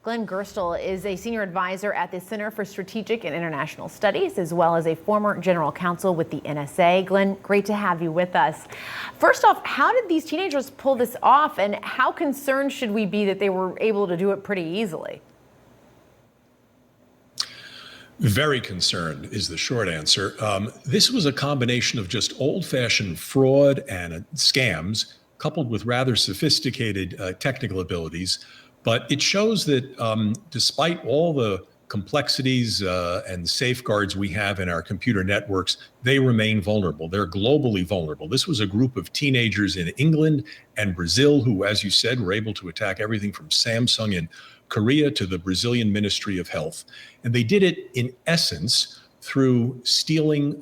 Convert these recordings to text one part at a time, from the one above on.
Glenn Gerstell is a senior advisor at the Center for Strategic and International Studies, as well as a former general counsel with the NSA. Glenn, great to have you with us. First off, how did these teenagers pull this off, and how concerned should we be that they were able to do it pretty easily? Very concerned is the short answer. This was a combination of just old-fashioned fraud and scams, coupled with rather sophisticated technical abilities. But it shows that despite all the complexities and safeguards we have in our computer networks, they remain vulnerable. They're globally vulnerable. This was a group of teenagers in England and Brazil who, as you said, were able to attack everything from Samsung in Korea to the Brazilian Ministry of Health. And they did it, in essence, through stealing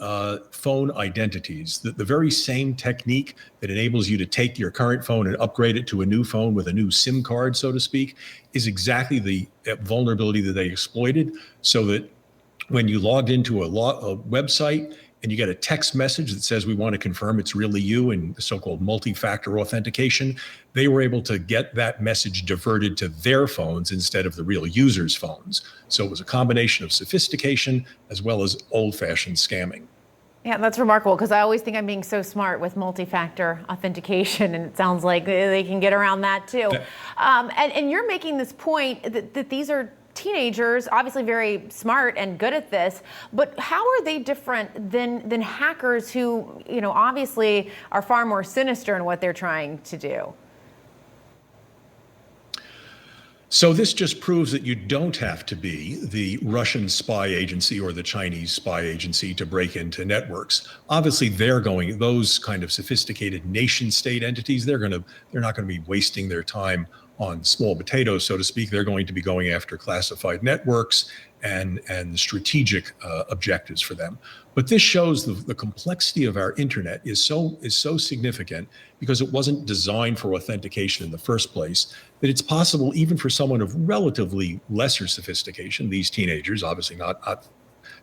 phone identities. The very same technique that enables you to take your current phone and upgrade it to a new phone with a new SIM card, so to speak, is exactly the vulnerability that they exploited, so that when you logged into a website and you get a text message that says we want to confirm it's really you, and the so-called multi-factor authentication, they were able to get that message diverted to their phones instead of the real user's phones. So it was a combination of sophistication as well as old-fashioned scamming. Yeah, that's remarkable, because I always think I'm being so smart with multi-factor authentication, and it sounds like they can get around that too. And you're making this point that these are teenagers, obviously very smart and good at this, but how are they different than hackers who, obviously are far more sinister in what they're trying to do? So this just proves that you don't have to be the Russian spy agency or the Chinese spy agency to break into networks. Obviously, those kind of sophisticated nation state entities, they're not going to be wasting their time on small potatoes, so to speak. They're going to be going after classified networks and strategic objectives for them. But this shows the complexity of our internet is so significant, because it wasn't designed for authentication in the first place, that it's possible even for someone of relatively lesser sophistication, these teenagers, obviously not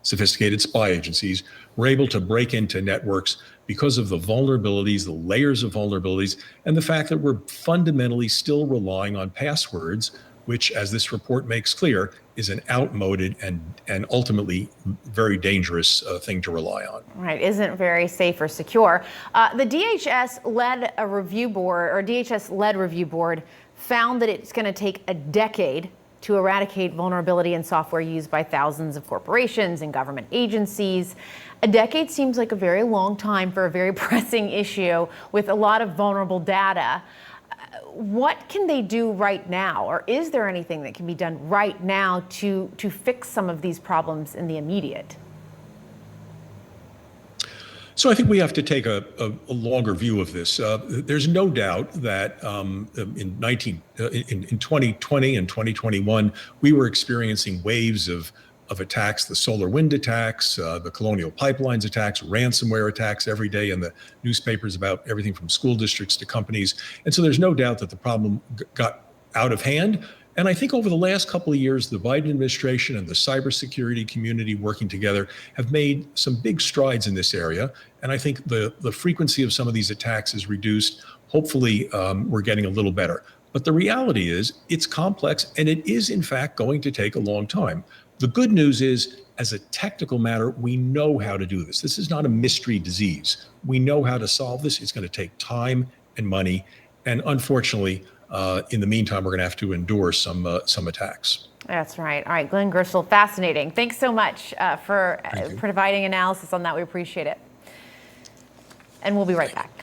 sophisticated spy agencies, were able to break into networks because of the vulnerabilities, the layers of vulnerabilities, and the fact that we're fundamentally still relying on passwords, which, as this report makes clear, is an outmoded and ultimately very dangerous thing to rely on. Right, isn't very safe or secure. The DHS-led review board found that it's going to take a decade to eradicate vulnerability in software used by thousands of corporations and government agencies. A decade seems like a very long time for a very pressing issue with a lot of vulnerable data. What can they do right now, or is there anything that can be done right now to fix some of these problems in the immediate? So I think we have to take a longer view of this. There's no doubt that in 2020 and 2021, we were experiencing waves of attacks, the SolarWinds attacks, the Colonial Pipelines attacks, ransomware attacks every day in the newspapers about everything from school districts to companies. And so there's no doubt that the problem got out of hand. And I think over the last couple of years, the Biden administration and the cybersecurity community working together have made some big strides in this area. And I think the frequency of some of these attacks is reduced. Hopefully, we're getting a little better. But the reality is it's complex, and it is, in fact, going to take a long time. The good news is, as a technical matter, we know how to do this. This is not a mystery disease. We know how to solve this. It's going to take time and money. And unfortunately, in the meantime, we're going to have to endure some attacks. That's right. All right, Glenn Gerstell, fascinating. Thanks so much for providing analysis on that. We appreciate it. And we'll be right back.